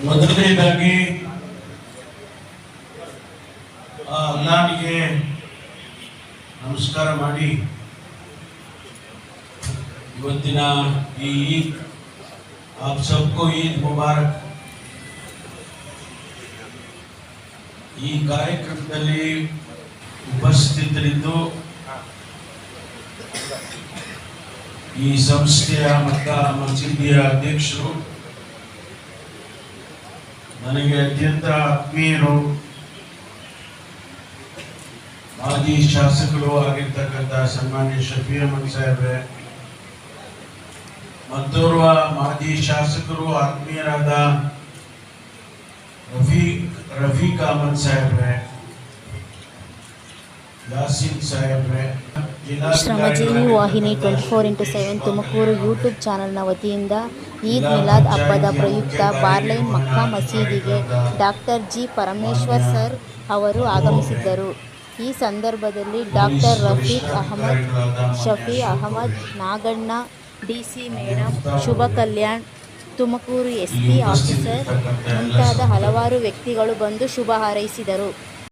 ಮೊದಲನೇದಾಗಿ ಅಲ್ಲಾಹನಿಗೆ ನಮಸ್ಕಾರ ಮಾಡಿ ಇವತ್ತಿನ ಈ ಈದ್ ಆಪ್ ಸಬ್ಕೋ ಈದ್ ಮುಬಾರಕ್. ಈ ಕಾರ್ಯಕ್ರಮದಲ್ಲಿ ಉಪಸ್ಥಿತರಿದ್ದು ಈ ಸಂಸ್ಥೆಯ ಮಕ್ಕಾ ಮಸೀದಿಯ ಅಧ್ಯಕ್ಷರು, ನನಗೆ ಅತ್ಯಂತ ಆತ್ಮೀಯರು, ಮಾಜಿ ಶಾಸಕರು ಆಗಿರ್ತಕ್ಕಂಥ ಸನ್ಮಾನ್ಯ ಶಫಿ ಅಹಮದ್ ಸಾಹೇಬ್ರೆ, ಮತ್ತೋರ್ವ ಮಾಜಿ ಶಾಸಕರು ಆತ್ಮೀಯರಾದ ರಫೀಕ್ ಅಹಮದ್ ಸಾಹೇಬ್ರೆ, ಯಾಸಿನ್ ಸಾಹೇಬ್ರೆ, ಶ್ರಮಜೀವಿ ವಾಹಿನಿ 24x7 ತುಮಕೂರು ಯೂಟ್ಯೂಬ್ ಚಾನೆಲ್ನ ವತಿಯಿಂದ ಈದ್ ಮಿಲಾದ್ ಹಬ್ಬದ ಪ್ರಯುಕ್ತ ಬಾರ್ಲೈನ್ ಮಕ್ಕಾ ಮಸೀದಿಗೆ ಡಾಕ್ಟರ್ ಜಿ ಪರಮೇಶ್ವರ್ ಸರ್ ಅವರು ಆಗಮಿಸಿದ್ದರು. ಈ ಸಂದರ್ಭದಲ್ಲಿ doctor Rafiq Ahmed, Shafi Ahmed, Naganna, DC madam, Shubha Kalyan, Tumakuru SP officer ಮುಂತಾದ ಹಲವಾರು ವ್ಯಕ್ತಿಗಳು ಬಂದು ಶುಭ ಹಾರೈಸಿದರು.